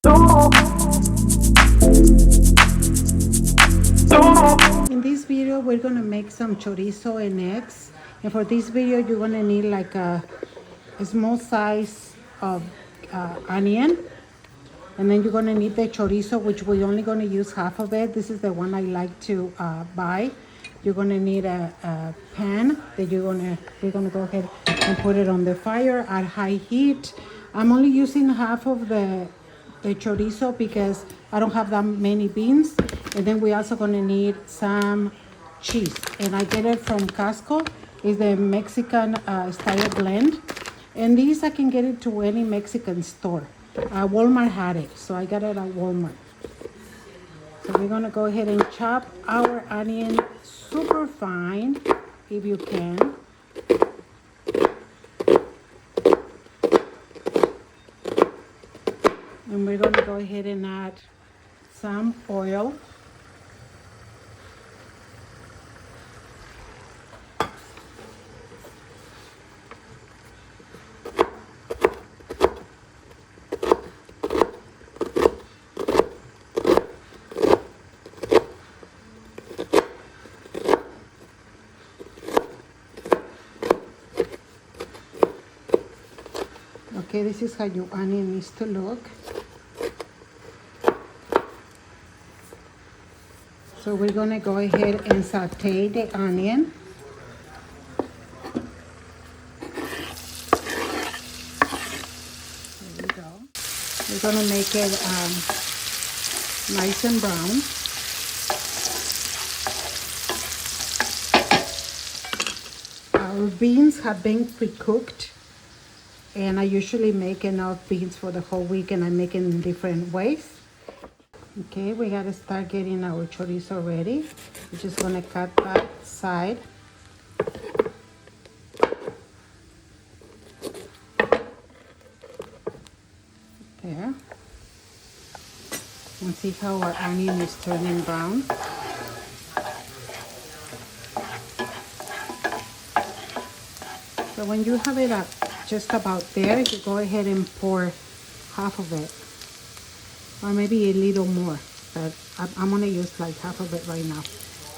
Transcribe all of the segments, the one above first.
In this video, we're gonna make some chorizo and eggs. And for this video, you're gonna need like a small size of onion. And then you're gonna need the chorizo, which we're only gonna use half of it. This is the one I like to buy. You're gonna need a pan that we're gonna go ahead and put it on the fire at high heat. I'm only using half of the chorizo because I don't have that many beans. And then we're also gonna need some cheese. And I get it from Costco. It's the Mexican style blend. And these I can get it to any Mexican store. Walmart had it, so I got it at Walmart. So we're gonna go ahead and chop our onion super fine, if you can. And we're gonna go ahead and add some oil. Okay, this is how your onion needs to look. So we're gonna go ahead and saute the onion. There we go. We're gonna make it nice and brown. Our beans have been pre-cooked, and I usually make enough beans for the whole week, and I make it in different ways. Okay, we gotta start getting our chorizo ready. We're just gonna cut that side. There. And see how our onion is turning brown. So when you have it up just about there, you go ahead and pour half of it. Or maybe a little more, but I'm gonna use like half of it right now.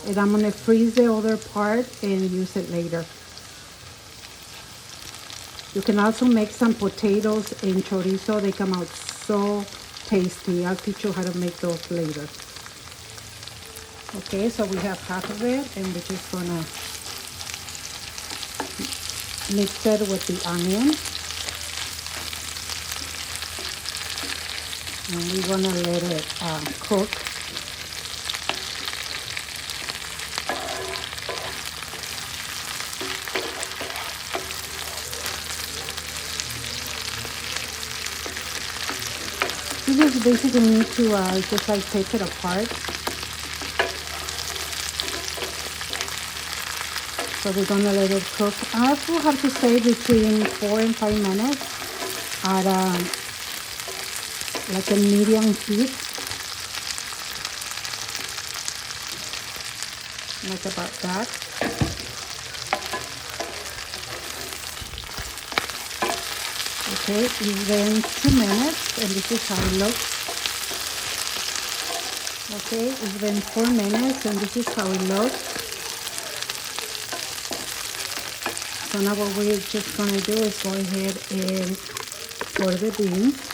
And I'm gonna freeze the other part and use it later. You can also make some potatoes in chorizo. They come out so tasty. I'll teach you how to make those later. Okay, so we have half of it, and we're just gonna mix it with the onion. And we're gonna let it cook. You just basically need to just like take it apart. So we're gonna let it cook. I also have to say between 4 and 5 minutes at like a medium heat, like about that. Okay, it's been 2 minutes, and this is how it looks. Okay, it's been 4 minutes, and this is how it looks. So now what we're just gonna do is go ahead and pour the beans.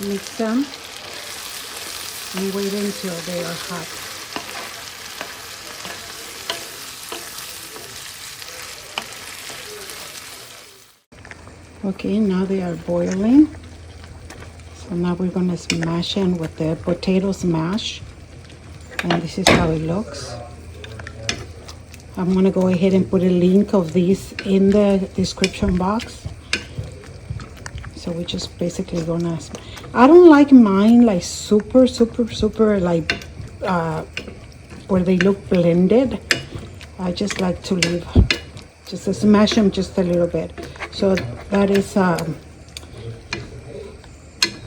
Mix them and wait until they are hot. Okay, now they are boiling. So now we're gonna smash them with the potato smash. And this is how it looks. I'm gonna go ahead and put a link of these in the description box. So we're just basically gonna, I don't like mine like super like where they look blended. I just like to leave, just to smash them just a little bit. So that is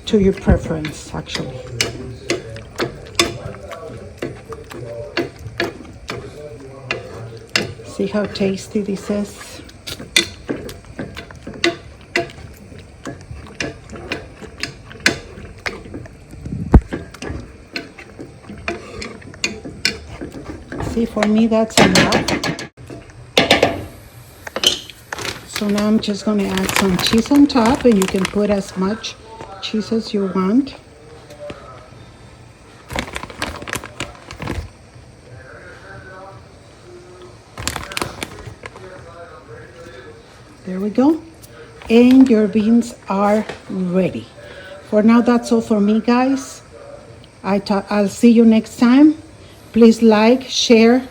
to your preference actually. See how tasty this is. See, for me that's enough. So now I'm just going to add some cheese on top, and you can put as much cheese as you want. There we go. And your beans are ready. For now, that's all for me, guys. I'll see you next time. Please like, share.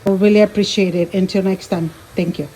I really appreciate it. Until next time. Thank you.